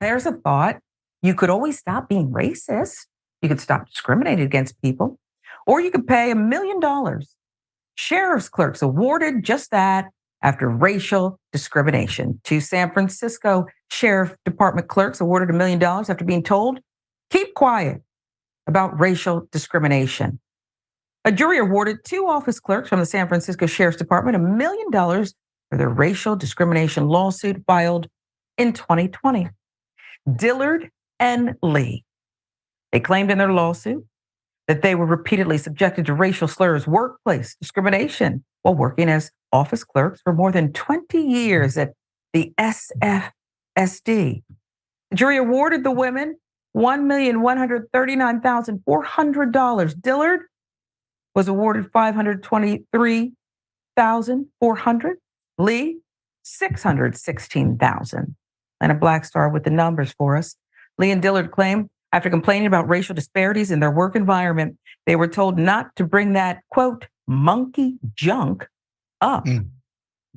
There's a thought. You could always stop being racist. You could stop discriminating against people, or you could pay $1 million. Sheriff's clerks awarded just that after racial discrimination. Two San Francisco Sheriff Department clerks awarded $1 million after being told, keep quiet about racial discrimination. A jury awarded two office clerks from the San Francisco Sheriff's Department $1 million for their racial discrimination lawsuit filed in 2020. Dillard and Lee. They claimed in their lawsuit that they were repeatedly subjected to racial slurs, workplace discrimination while working as office clerks for more than 20 years at the SFSD. The jury awarded the women $1,139,400. Dillard was awarded $523,400. Lee, $616,000. And a black star with the numbers for us. Lee and Dillard claim after complaining about racial disparities in their work environment, they were told not to bring that, quote, monkey junk up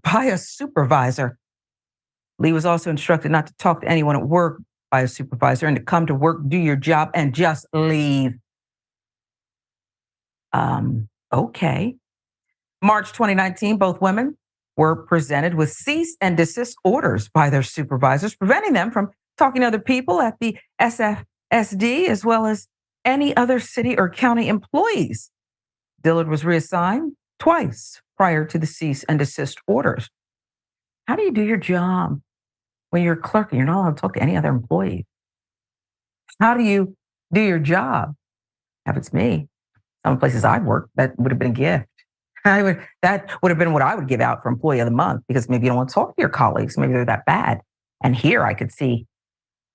by a supervisor. Lee was also instructed not to talk to anyone at work by a supervisor and to come to work, do your job, and just leave. Okay. March 2019, both women were presented with cease and desist orders by their supervisors, preventing them from talking to other people at the SFSD, as well as any other city or county employees. Dillard was reassigned twice prior to the cease and desist orders. How do you do your job when you're a clerk and you're not allowed to talk to any other employee? How do you do your job? If it's me, some places I've worked, that would have been a gift. That would have been what I would give out for Employee of the Month, because maybe you don't want to talk to your colleagues. Maybe they're that bad. And here I could see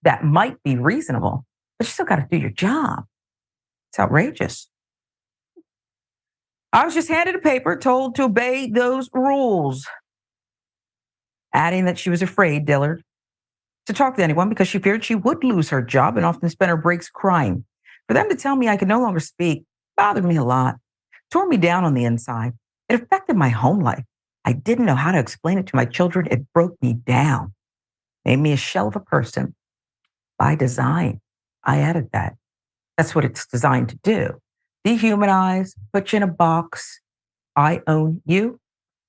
that might be reasonable, but you still got to do your job. It's outrageous. I was just handed a paper told to obey those rules, adding that she was afraid, Dillard, to talk to anyone because she feared she would lose her job and often spent her breaks crying. For them to tell me I could no longer speak bothered me a lot, tore me down on the inside. It affected my home life. I didn't know how to explain it to my children. It broke me down, made me a shell of a person by design. I added that. That's what it's designed to do. Dehumanize, put you in a box. I own you.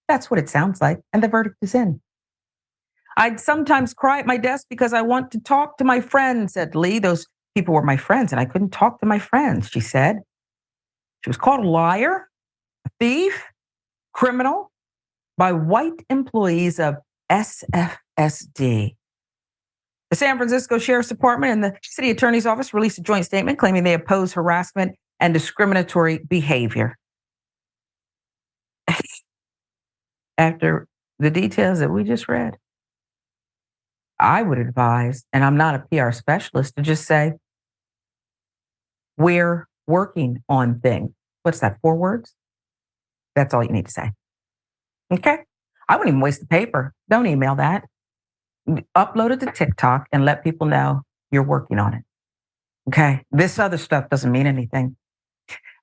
That's what it sounds like. And the verdict is in. I'd sometimes cry at my desk because I want to talk to my friends, said Lee. Those people were my friends, and I couldn't talk to my friends, she said. She was called a liar, a thief, criminal by white employees of SFSD. The San Francisco Sheriff's Department and the City Attorney's Office released a joint statement claiming they oppose harassment and discriminatory behavior. After the details that we just read, I would advise, and I'm not a PR specialist, to just say, we're working on things. What's that, 4 words? That's all you need to say. Okay? I wouldn't even waste the paper. Don't email that. Upload it to TikTok and let people know you're working on it. Okay? This other stuff doesn't mean anything.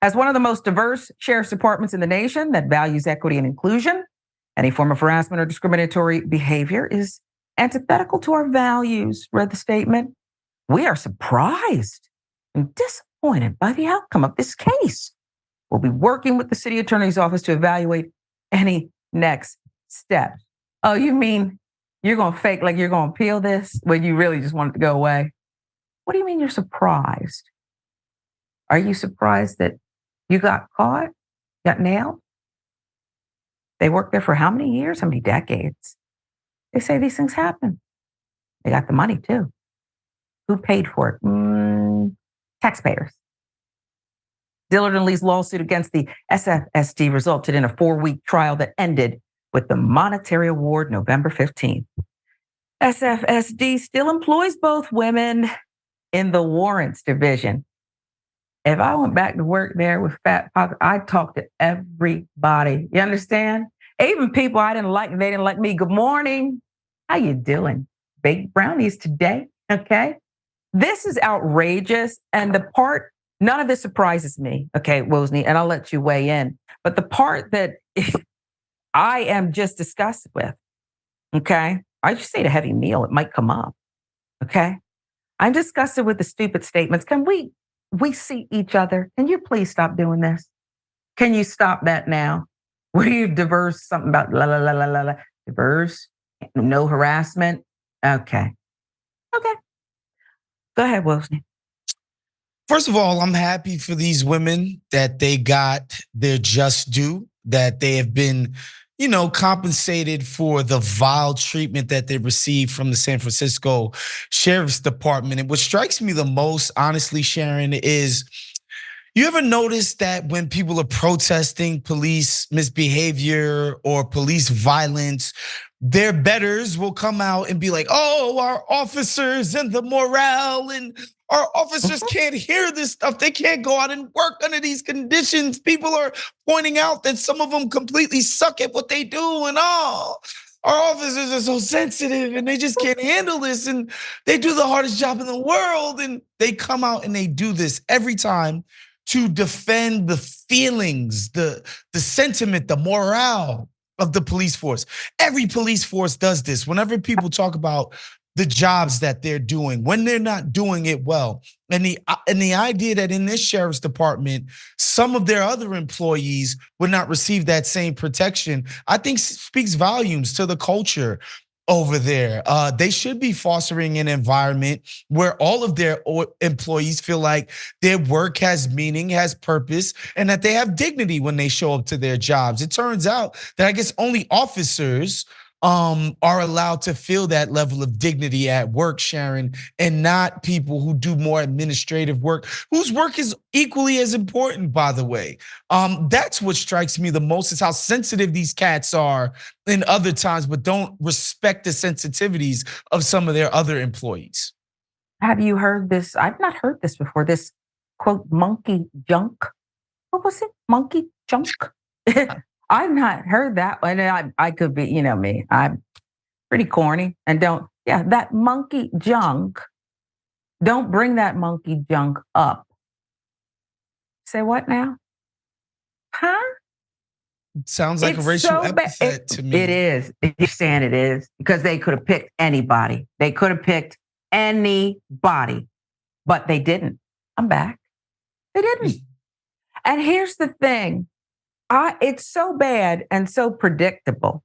As one of the most diverse sheriff's departments in the nation that values equity and inclusion, any form of harassment or discriminatory behavior is antithetical to our values, read the statement. We are surprised and disappointed by the outcome of this case. We'll be working with the city attorney's office to evaluate any next steps. Oh, you mean you're going to fake like you're going to appeal this when you really just want it to go away? What do you mean you're surprised? Are you surprised that you got caught, got nailed? They worked there for how many years, how many decades? They say these things happen. They got the money too. Who paid for it? Taxpayers. Dillard and Lee's lawsuit against the SFSD resulted in a 4-week trial that ended with the monetary award November 15th. SFSD still employs both women in the warrants division. If I went back to work there with fat pockets, I'd talk to everybody. You understand? Even people I didn't like, they didn't like me. Good morning. How you doing? Baked brownies today, okay? This is outrageous. And the part, none of this surprises me, okay, Wosny, and I'll let you weigh in. But the part that I am just disgusted with, okay? I just ate a heavy meal. It might come up, okay? I'm disgusted with the stupid statements. Can we see each other? Can you please stop doing this? Can you stop that now? Where you diverse something about la la la la la la diverse, no harassment? Okay. Okay. Go ahead, Wosny. First of all, I'm happy for these women that they got their just due, that they have been, compensated for the vile treatment that they received from the San Francisco Sheriff's Department. And what strikes me the most, honestly, Sharon, is you ever notice that when people are protesting police misbehavior or police violence, their betters will come out and be like, oh, our officers and the morale, and our officers can't hear this stuff. They can't go out and work under these conditions. People are pointing out that some of them completely suck at what they do, and our officers are so sensitive and they just can't handle this, and they do the hardest job in the world. And they come out and they do this every time to defend the feelings, the sentiment, the morale of the police force. Every police force does this. Whenever people talk about the jobs that they're doing, when they're not doing it well, and the idea that in this sheriff's department, some of their other employees would not receive that same protection, I think speaks volumes to the culture over there. They should be fostering an environment where all of their employees feel like their work has meaning, has purpose, and that they have dignity when they show up to their jobs. It turns out that I guess only officers are allowed to feel that level of dignity at work, Sharon, and not people who do more administrative work, whose work is equally as important, by the way. That's what strikes me the most, is how sensitive these cats are in other times, but don't respect the sensitivities of some of their other employees. Have you heard this? I've not heard this before. This quote, monkey junk. What was it? Monkey junk? I've not heard that one. I could be, me. I'm pretty corny and that monkey junk. Don't bring that monkey junk up. Say what now? Huh? Sounds like a racial epithet to me. It is. You're saying it is because they could have picked anybody. They could have picked anybody, but they didn't. I'm back. They didn't. And here's the thing. It's so bad and so predictable.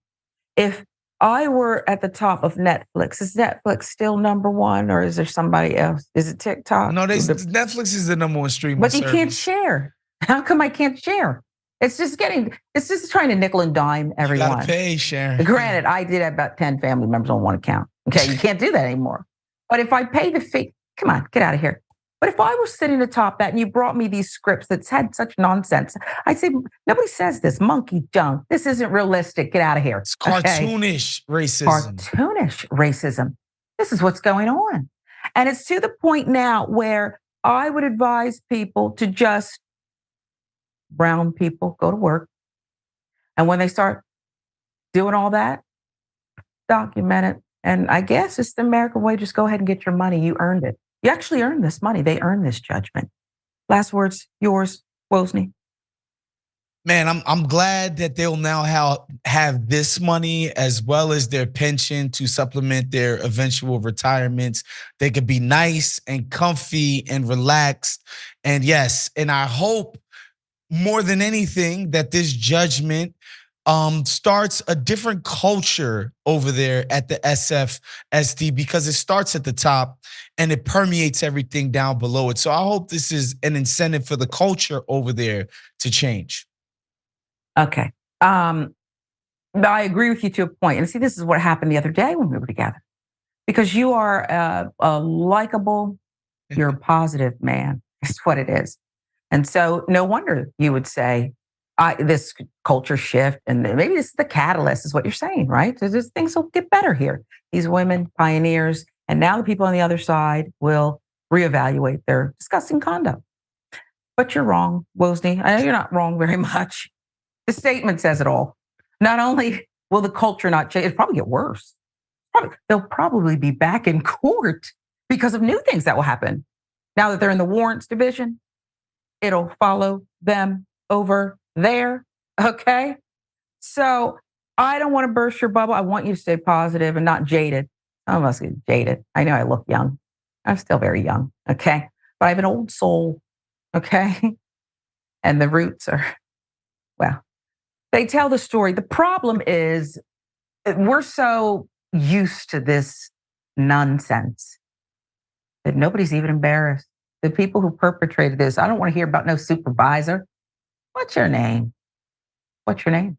If I were at the top of Netflix, is Netflix still number one, or is there somebody else? Is it TikTok? No, Netflix is the number one streaming but service. You can't share. How come I can't share? It's just trying to nickel and dime everyone. You gotta pay, Sharon. Granted, I did have about 10 family members on one account. Okay, you can't do that anymore. But if I pay the fee, come on, get out of here. But if I was sitting atop that and you brought me these scripts that's had such nonsense, I'd say, nobody says this, monkey junk. This isn't realistic. Get out of here. It's cartoonish racism. Cartoonish racism. This is what's going on. And it's to the point now where I would advise people to just, brown people, go to work. And when they start doing all that, document it. And I guess it's the American way. Just go ahead and get your money. You earned it. You actually earned this money. They earned this judgment. Last words, yours, Wosny. Man, I'm glad that they'll now have this money as well as their pension to supplement their eventual retirements. They could be nice and comfy and relaxed. And yes, and I hope more than anything that this judgment starts a different culture over there at the SFSD, because it starts at the top and it permeates everything down below it. So I hope this is an incentive for the culture over there to change. Okay. I agree with you to a point. And see, this is what happened the other day when we were together. Because you are a likable, you're a positive man. That's what it is. And so no wonder you would say, this culture shift, and maybe this is the catalyst, is what you're saying, right? So things will get better here. These women, pioneers, and now the people on the other side will reevaluate their disgusting conduct. But you're wrong, Wosny. I know you're not wrong very much. The statement says it all. Not only will the culture not change, it'll probably get worse. They'll probably be back in court because of new things that will happen. Now that they're in the warrants division, it'll follow them over there. Okay. So I don't want to burst your bubble. I want you to stay positive and not jaded. Some of us get jaded. I know I look young. I'm still very young, okay? But I have an old soul, okay? And the roots are, well, they tell the story. The problem is we're so used to this nonsense that nobody's even embarrassed. The people who perpetrated this, I don't want to hear about no supervisor. What's your name? What's your name?